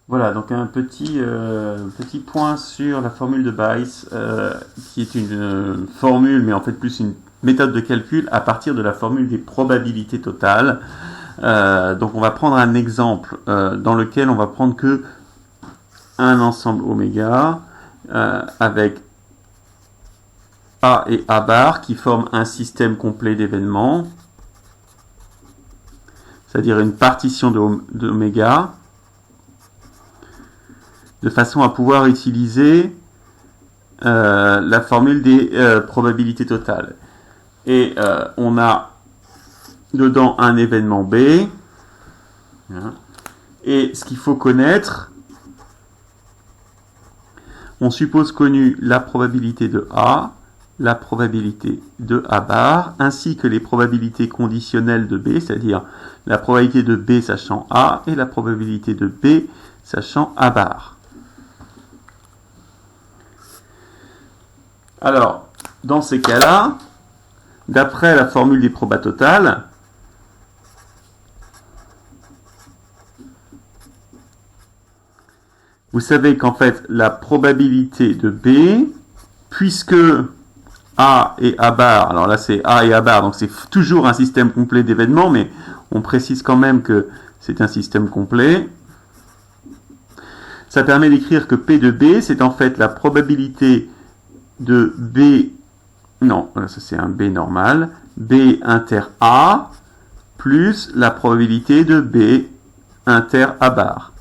Voilà, donc un petit point sur la formule de Bayes, qui est une formule, mais en fait plus une méthode de calcul à partir de la formule des probabilités totales. Donc on va prendre un exemple dans lequel on va prendre que un ensemble oméga avec A et A bar qui forment un système complet d'événements, c'est-à-dire une partition d'oméga, de façon à pouvoir utiliser la formule des probabilités totales. Et on a dedans un événement B, et ce qu'il faut connaître, on suppose connu la probabilité de A, la probabilité de A bar, ainsi que les probabilités conditionnelles de B, c'est-à-dire la probabilité de B sachant A et la probabilité de B sachant A bar. Alors, dans ces cas-là, d'après la formule des probas totales, vous savez qu'en fait, la probabilité de B, puisque A et A bar, alors là c'est A et A bar, donc c'est toujours un système complet d'événements, mais on précise quand même que c'est un système complet. Ça permet d'écrire que P de B, c'est en fait la probabilité de B, non, ça c'est un B normal, B inter A, plus la probabilité de B inter A bar.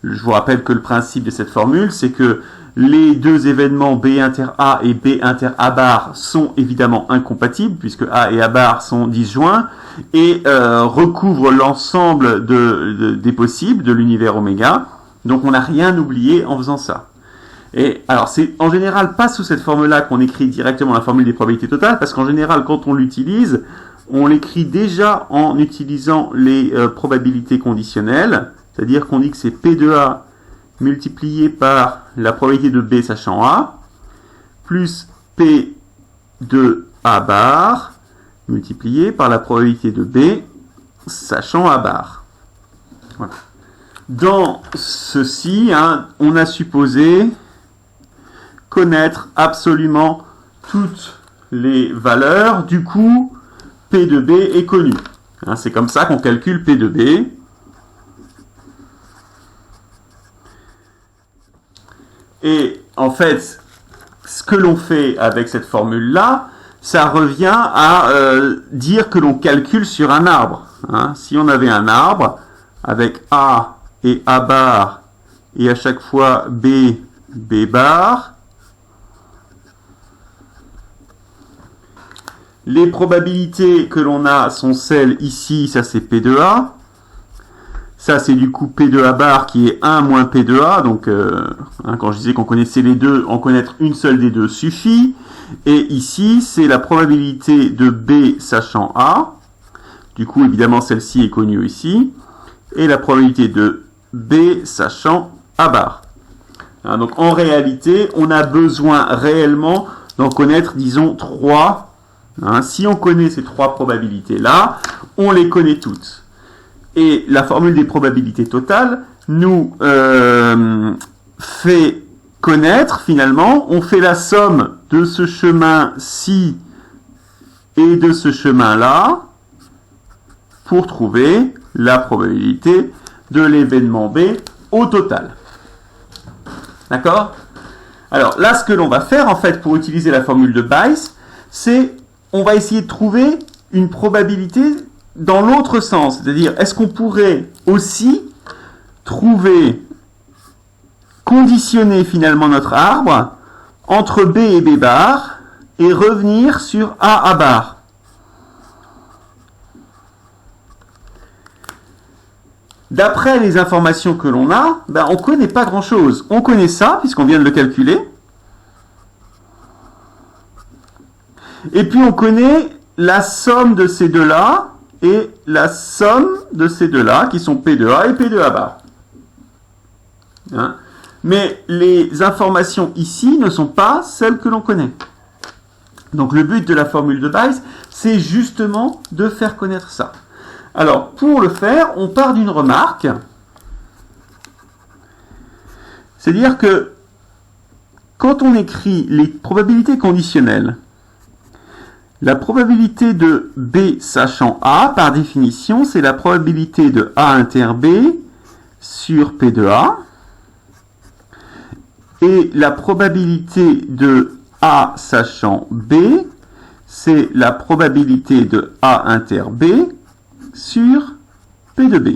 Je vous rappelle que le principe de cette formule, c'est que les deux événements B inter A et B inter A bar sont évidemment incompatibles, puisque A et A bar sont disjoints, et recouvrent l'ensemble des possibles de l'univers oméga. Donc on n'a rien oublié en faisant ça. Et alors c'est en général pas sous cette forme-là qu'on écrit directement la formule des probabilités totales, parce qu'en général quand on l'utilise, on l'écrit déjà en utilisant les probabilités conditionnelles, c'est-à-dire qu'on dit que c'est P de A multiplié par la probabilité de B sachant A, plus P de A bar multiplié par la probabilité de B sachant A bar. Voilà. Dans ceci, on a supposé connaître absolument toutes les valeurs, du coup, P de B est connu. C'est comme ça qu'on calcule P de B. Et en fait, ce que l'on fait avec cette formule-là, ça revient à dire que l'on calcule sur un arbre. Si on avait un arbre avec A et A bar, et à chaque fois B, B bar, les probabilités que l'on a sont celles ici, ça c'est P de A, ça c'est du coup P de A bar qui est 1 moins P de A, donc quand je disais qu'on connaissait les deux, en connaître une seule des deux suffit, et ici c'est la probabilité de B sachant A, du coup évidemment celle-ci est connue ici, et la probabilité de B sachant A bar. Donc en réalité, on a besoin réellement d'en connaître, disons, 3. Si on connaît ces 3 probabilités-là, on les connaît toutes. Et la formule des probabilités totales nous fait connaître, finalement, on fait la somme de ce chemin-ci et de ce chemin-là pour trouver la probabilité de l'événement B au total. D'accord? Alors là, ce que l'on va faire, en fait, pour utiliser la formule de Bayes, c'est on va essayer de trouver une probabilité dans l'autre sens. C'est-à-dire, est-ce qu'on pourrait aussi trouver, conditionner finalement notre arbre entre B et B bar et revenir sur A bar. D'après les informations que l'on a, on ne connaît pas grand-chose. On connaît ça, puisqu'on vient de le calculer. Et puis on connaît la somme de ces deux-là et la somme de ces deux-là, qui sont P de A et P de A bar. Mais les informations ici ne sont pas celles que l'on connaît. Donc le but de la formule de Bayes, c'est justement de faire connaître ça. Alors, pour le faire, on part d'une remarque C'est-à-dire que quand on écrit les probabilités conditionnelles, la probabilité de B sachant A, par définition, c'est la probabilité de A inter B sur P de A. Et la probabilité de A sachant B, c'est la probabilité de A inter B sur P de B.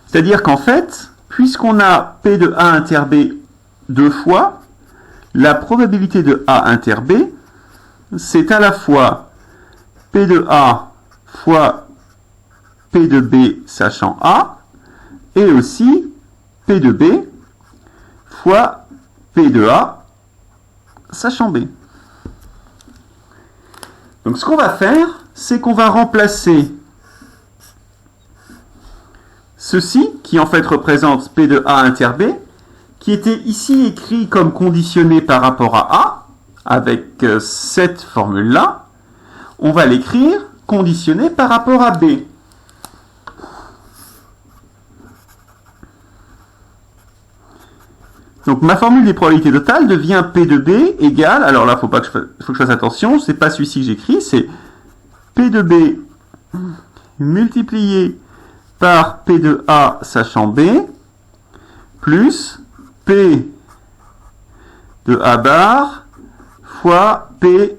C'est-à-dire qu'en fait, puisqu'on a P de A inter B deux fois, la probabilité de A inter B, c'est à la fois P de A fois P de B sachant A, et aussi P de B fois P de A sachant B. Donc ce qu'on va faire, c'est qu'on va remplacer ceci, qui en fait représente P de A inter B, qui était ici écrit comme conditionné par rapport à A, avec cette formule-là, on va l'écrire conditionné par rapport à B. Donc ma formule des probabilités totales devient P de B égale, alors là faut que je fasse attention, c'est pas celui-ci que j'écris, c'est P de B multiplié par P de A sachant B plus P de A bar fois P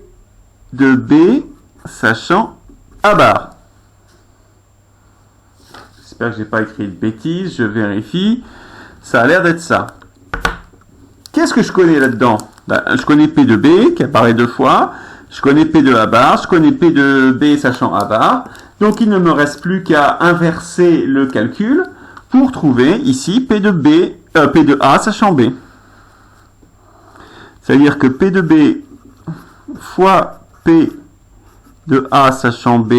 de B sachant A bar. J'espère que je n'ai pas écrit de bêtises, je vérifie. Ça a l'air d'être ça. Qu'est-ce que je connais là-dedans? Je connais P de B qui apparaît deux fois, je connais P de A bar, je connais P de B sachant A bar. Donc il ne me reste plus qu'à inverser le calcul pour trouver ici P de A sachant B. C'est-à-dire que P de B fois P de A sachant B,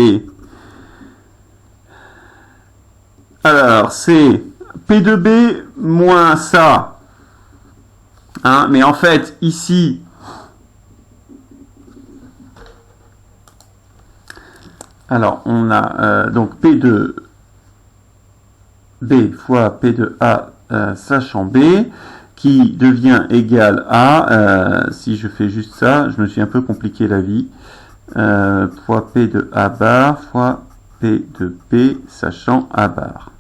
alors c'est P de B moins ça, hein, mais en fait ici, alors on a donc P de B fois P de A sachant B, qui devient égal à, si je fais juste ça, je me suis un peu compliqué la vie, fois P de A bar fois P de B sachant A bar.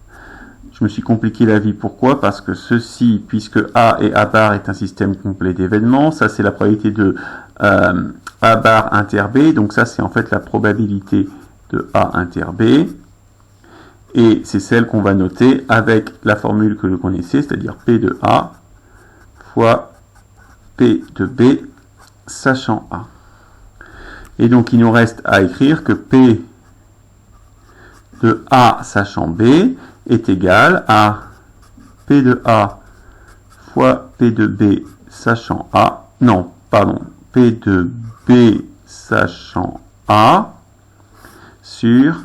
Je me suis compliqué la vie, pourquoi? Parce que ceci, puisque A et A bar est un système complet d'événements, ça c'est la probabilité de A bar inter B, donc ça c'est en fait la probabilité de A inter B, et c'est celle qu'on va noter avec la formule que vous connaissez, c'est-à-dire P de A fois P de B sachant A. Et donc il nous reste à écrire que P de A sachant B est égal à P de A fois P de B sachant A, non, pardon, P de B sachant A sur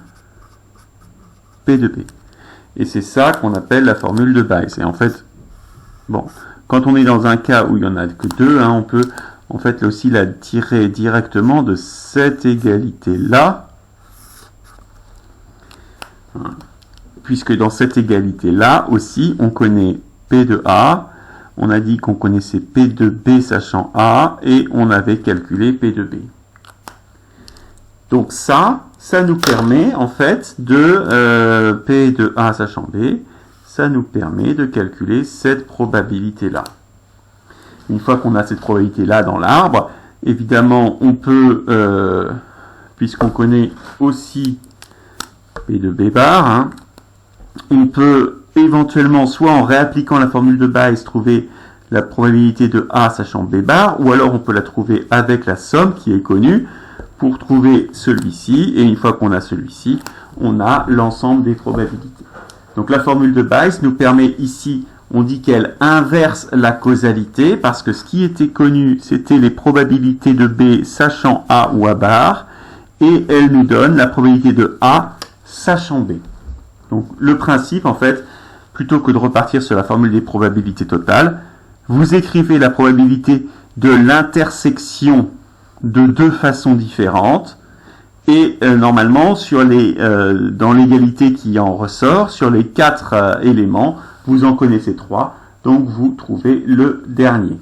P de B. Et c'est ça qu'on appelle la formule de Bayes. Et en fait, bon, quand on est dans un cas où il n'y en a que deux, hein, on peut en fait aussi la tirer directement de cette égalité-là. Puisque dans cette égalité-là aussi, on connaît P de A, on a dit qu'on connaissait P de B sachant A, et on avait calculé P de B. Donc ça nous permet en fait de P de A sachant B, ça nous permet de calculer cette probabilité-là. Une fois qu'on a cette probabilité-là dans l'arbre, évidemment, on peut, puisqu'on connaît aussi P de B bar, hein, on peut éventuellement, soit en réappliquant la formule de Bayes, trouver la probabilité de A sachant B bar, ou alors on peut la trouver avec la somme qui est connue pour trouver celui-ci, et une fois qu'on a celui-ci, on a l'ensemble des probabilités. Donc la formule de Bayes nous permet ici, on dit qu'elle inverse la causalité, parce que ce qui était connu, c'était les probabilités de B sachant A ou A bar, et elle nous donne la probabilité de A sachant B. Donc le principe, en fait, plutôt que de repartir sur la formule des probabilités totales, vous écrivez la probabilité de l'intersection de deux façons différentes, et normalement, dans l'égalité qui en ressort, sur les 4 éléments, vous en connaissez 3, Donc vous trouvez le dernier.